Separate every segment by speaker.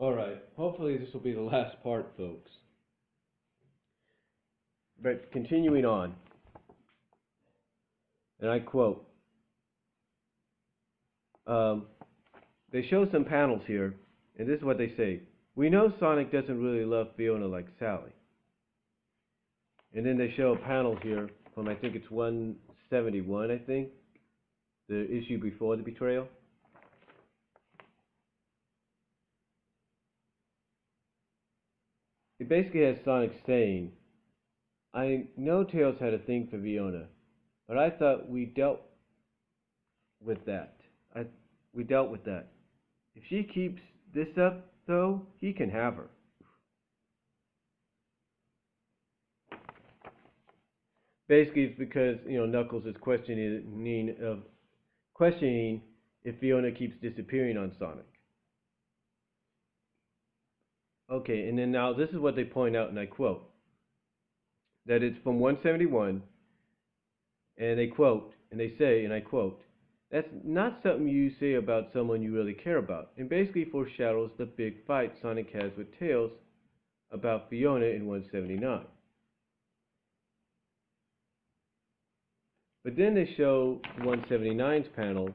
Speaker 1: Alright, hopefully this will be the last part, folks. But continuing on, and I quote, um, they show some panels here, and this is what they say. We know Sonic doesn't really love Fiona like Sally. And then they show a panel here from, I think it's 171, I think, the issue before the betrayal. It basically has Sonic saying, I know Tails had a thing for Fiona, but I thought we dealt with that. We dealt with that. If she keeps this up, though, he can have her. Basically, it's because Knuckles is questioning if Fiona keeps disappearing on Sonic. Okay, and then now this is what they point out, and I quote, that it's from 171, and they quote, and they say, and I quote, that's not something you say about someone you really care about, and basically foreshadows the big fight Sonic has with Tails about Fiona in 179. But then they show 179's panel,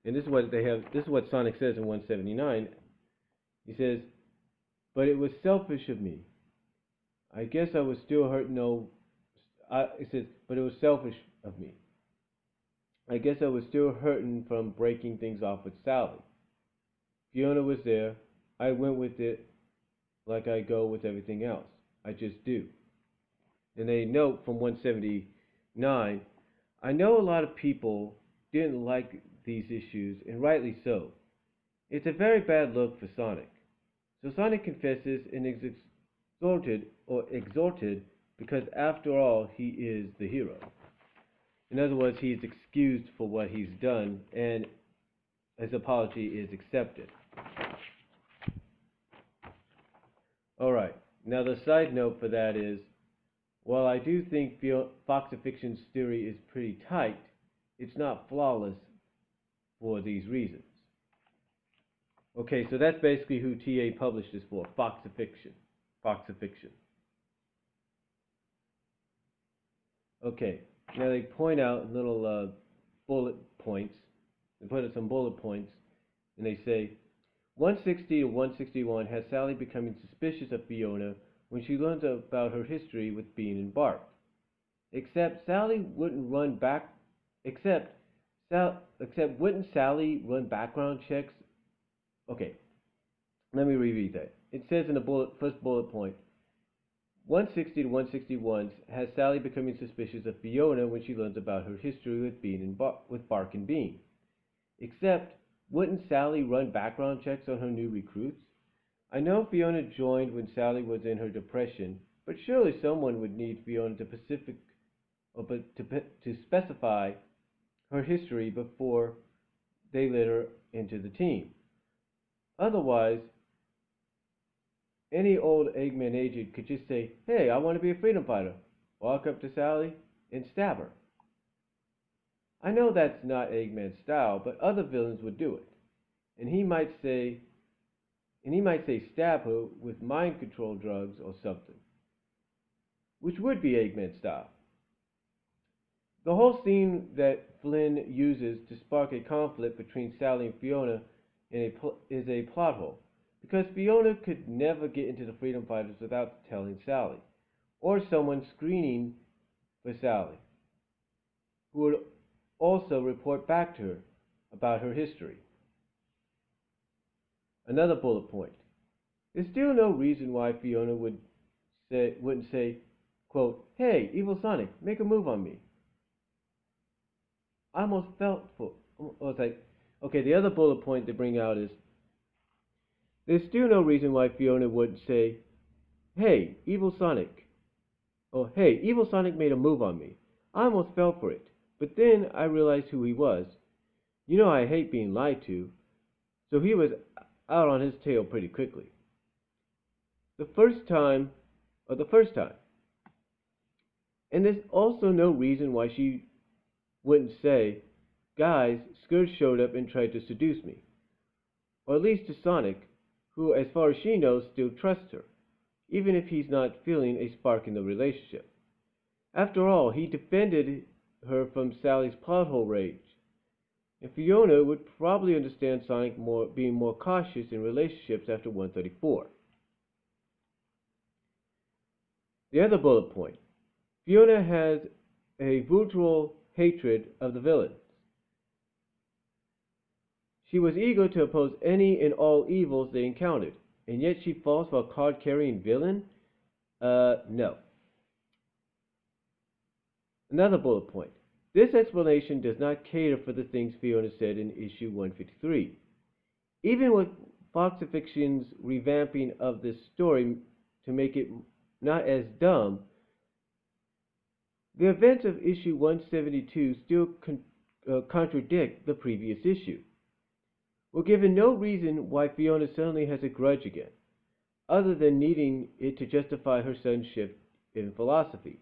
Speaker 1: and this is what they have. This is what Sonic says in 179. He says, "But it was selfish of me. I guess I was still hurt. No, it says, but it was selfish of me. I guess I was still hurting from breaking things off with Sally. Fiona was there. I went with it like I go with everything else. I just do." And they note from 179, I know a lot of people didn't like these issues, and rightly so. It's a very bad look for Sonic. So Sonic confesses and is exhorted because after all, he is the hero. In other words, he is excused for what he's done, and his apology is accepted. Alright, now the side note for that is, while I do think FoxAffliction's theory is pretty tight, it's not flawless for these reasons. Okay, so that's basically who TA published this for, FoxAffliction. Okay, now they point out little bullet points. They put in some bullet points, and they say, 160 to 161 has Sally becoming suspicious of Fiona when she learns about her history with Bean and Bart. Except wouldn't Sally run background checks? Okay, let me reread that. It says in the first bullet point, 160 to 161 has Sally becoming suspicious of Fiona when she learns about her history with Bark and Bean. Except, wouldn't Sally run background checks on her new recruits? I know Fiona joined when Sally was in her depression, but surely someone would need Fiona to specify her history before they let her into the team. Otherwise, any old Eggman agent could just say, "Hey, I want to be a freedom fighter," walk up to Sally, and stab her. I know that's not Eggman's style, but other villains would do it. And he might say stab her with mind control drugs or something, which would be Eggman's style. The whole scene that Flynn uses to spark a conflict between Sally and Fiona is a plot hole, because Fiona could never get into the Freedom Fighters without telling Sally, or someone screening for Sally, who would also report back to her about her history. Another bullet point. There's still no reason why Fiona wouldn't say, quote, "Hey, Evil Sonic, make a move on me." I almost felt for. Okay, the other bullet point they bring out is, there's still no reason why Fiona wouldn't say, "Hey, Evil Sonic," or "Hey, Evil Sonic made a move on me. I almost fell for it, but then I realized who he was. You know I hate being lied to, so he was out on his tail pretty quickly. The first time. And there's also no reason why she wouldn't say, "Guys, Scourge showed up and tried to seduce me." Or at least to Sonic, who, as far as she knows, still trusts her, even if he's not feeling a spark in the relationship. After all, he defended her from Sally's pothole rage, and Fiona would probably understand Sonic being more cautious in relationships after 134. The other bullet point: Fiona has a brutal hatred of the villains. She was eager to oppose any and all evils they encountered, and yet she falls for a card-carrying villain? No. Another bullet point: this explanation does not cater for the things Fiona said in issue 153. Even with FoxAffliction's revamping of this story to make it not as dumb, the events of issue 172 still contradict the previous issue. We're given no reason why Fiona suddenly has a grudge again, other than needing it to justify her sudden shift in philosophy.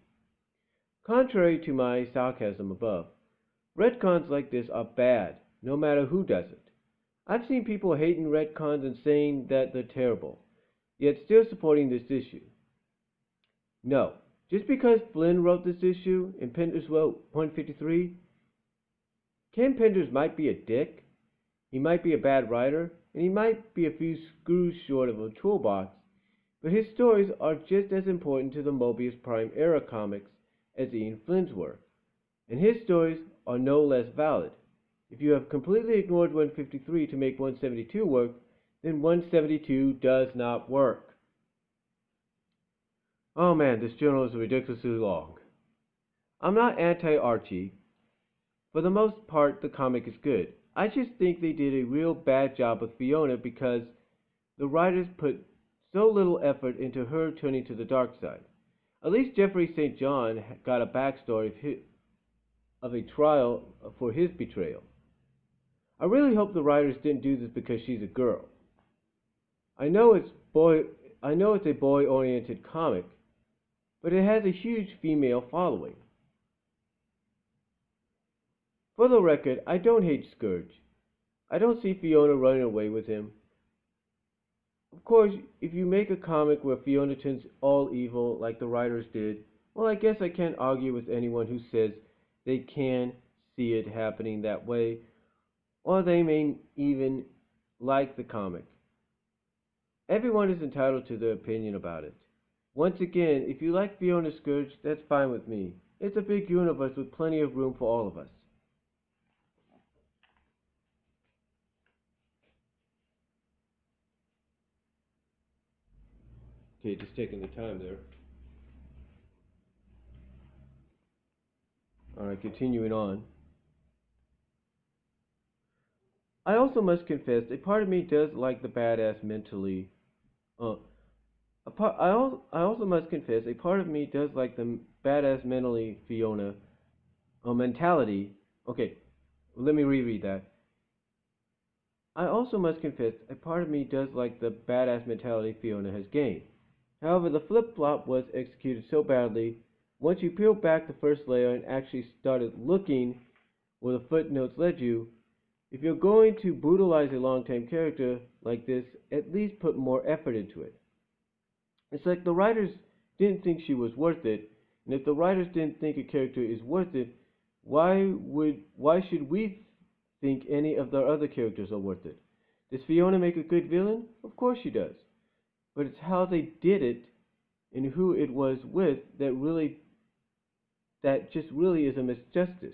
Speaker 1: Contrary to my sarcasm above, retcons like this are bad, no matter who does it. I've seen people hating retcons and saying that they're terrible, yet still supporting this issue. No, just because Flynn wrote this issue and Penders wrote 153, Ken Penders might be a dick, he might be a bad writer, and he might be a few screws short of a toolbox, but his stories are just as important to the Mobius Prime era comics as Ian Flynn's were, and his stories are no less valid. If you have completely ignored 153 to make 172 work, then 172 does not work. Oh man, this journal is ridiculously long. I'm not anti-Archie. For the most part, the comic is good. I just think they did a real bad job with Fiona because the writers put so little effort into her turning to the dark side. At least Jeffrey St. John got a backstory of a trial for his betrayal. I really hope the writers didn't do this because she's a girl. I know it's a boy-oriented comic, but it has a huge female following. For the record, I don't hate Scourge. I don't see Fiona running away with him. Of course, if you make a comic where Fiona turns all evil like the writers did, well, I guess I can't argue with anyone who says they can see it happening that way, or they may even like the comic. Everyone is entitled to their opinion about it. Once again, if you like Fiona Scourge, that's fine with me. It's a big universe with plenty of room for all of us. Okay, just taking the time there. Alright, continuing on. I also must confess, a part of me does like the badass mentally. I also must confess, a part of me does like the badass mentally Fiona mentality. Okay, let me reread that. I also must confess, a part of me does like the badass mentality Fiona has gained. However, the flip-flop was executed so badly, once you peeled back the first layer and actually started looking where the footnotes led you, if you're going to brutalize a long-time character like this, at least put more effort into it. It's like the writers didn't think she was worth it, and if the writers didn't think a character is worth it, why should we think any of the other characters are worth it? Does Fiona make a good villain? Of course she does. But it's how they did it and who it was with that just really is a misjustice.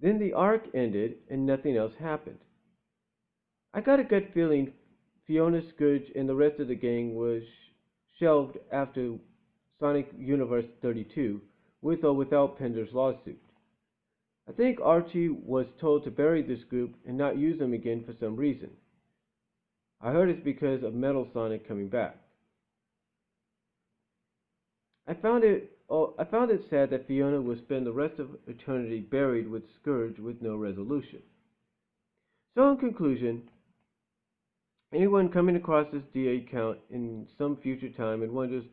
Speaker 1: Then the arc ended and nothing else happened. I got a gut feeling Fiona, Scourge, and the rest of the gang was shelved after Sonic Universe 32, with or without Pender's lawsuit. I think Archie was told to bury this group and not use them again for some reason. I heard it's because of Metal Sonic coming back. I found it sad that Fiona would spend the rest of eternity buried with Scourge with no resolution. So in conclusion, anyone coming across this DA account in some future time and wonders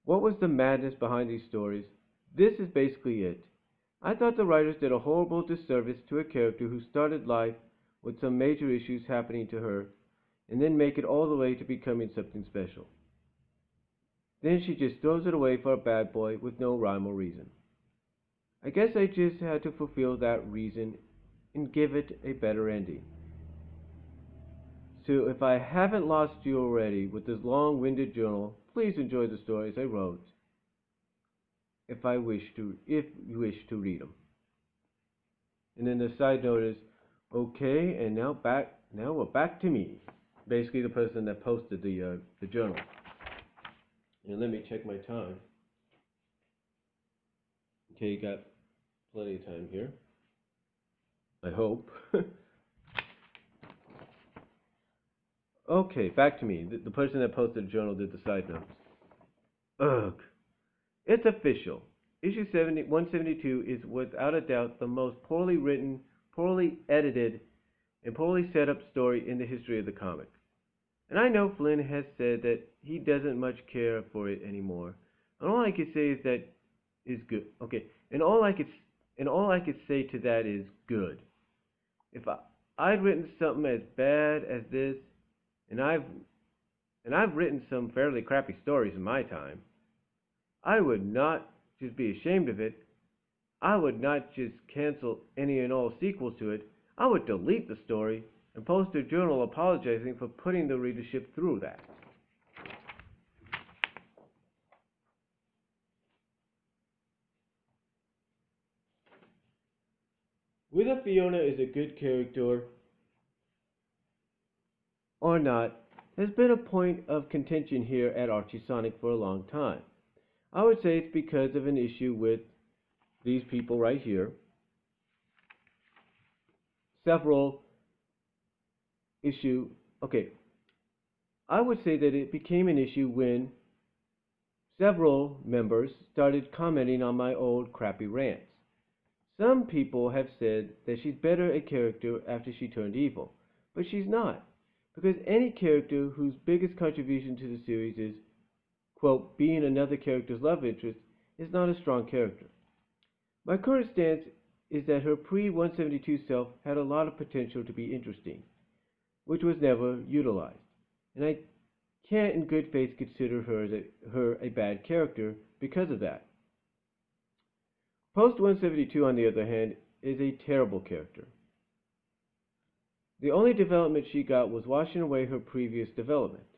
Speaker 1: what was the madness behind these stories, this is basically it. I thought the writers did a horrible disservice to a character who started life with some major issues happening to her, and then make it all the way to becoming something special. Then she just throws it away for a bad boy with no rhyme or reason. I guess I just had to fulfill that reason and give it a better ending. So if I haven't lost you already with this long-winded journal, please enjoy the stories I wrote if you wish to read them. And then the side note is, okay, and now we're back to me. Basically the person that posted the journal. And let me check my time. Okay, you got plenty of time here. I hope. Okay, back to me. The person that posted the journal did the side notes. Ugh. It's official. Issue 172 is without a doubt the most poorly written, poorly edited, and poorly set up story in the history of the comic. And I know Flynn has said that he doesn't much care for it anymore. And all I can say is that is good. Okay, and all I could say to that is good. If I'd written something as bad as this, and I've written some fairly crappy stories in my time, I would not just be ashamed of it. I would not just cancel any and all sequels to it. I would delete the story and post a journal apologizing for putting the readership through that. Whether Fiona is a good character or not has been a point of contention here at Archie Sonic for a long time. I would say it's because of an issue with these people right here. I would say that it became an issue when several members started commenting on my old crappy rants. Some people have said that she's better a character after she turned evil, but she's not, because any character whose biggest contribution to the series is, quote, being another character's love interest is not a strong character. My current stance is that her pre-172 self had a lot of potential to be interesting, which was never utilized, and I can't in good faith consider her a bad character because of that. Post-172, on the other hand, is a terrible character. The only development she got was washing away her previous development,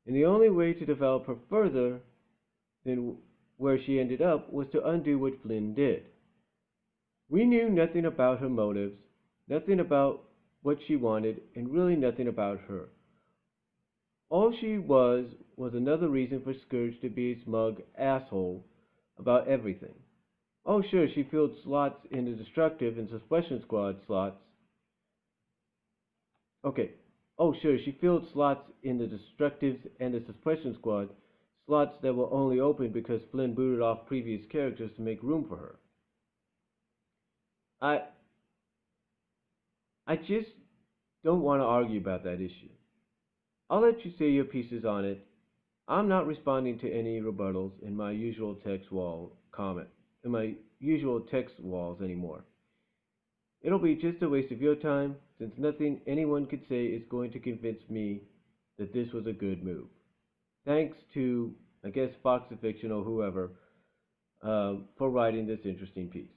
Speaker 1: and the only way to develop her further than where she ended up was to undo what Flynn did. We knew nothing about her motives, nothing about what she wanted, and really nothing about her. All she was another reason for Scourge to be a smug asshole about everything. Oh sure, she filled slots in the Destructive and Suppression Squad slots. She filled slots in the Destructives and the Suppression Squad, slots that were only open because Flynn booted off previous characters to make room for her. I just don't want to argue about that issue. I'll let you say your pieces on it. I'm not responding to any rebuttals in my usual text walls anymore. It'll be just a waste of your time, since nothing anyone could say is going to convince me that this was a good move. Thanks to, I guess, FoxAffliction or whoever, for writing this interesting piece.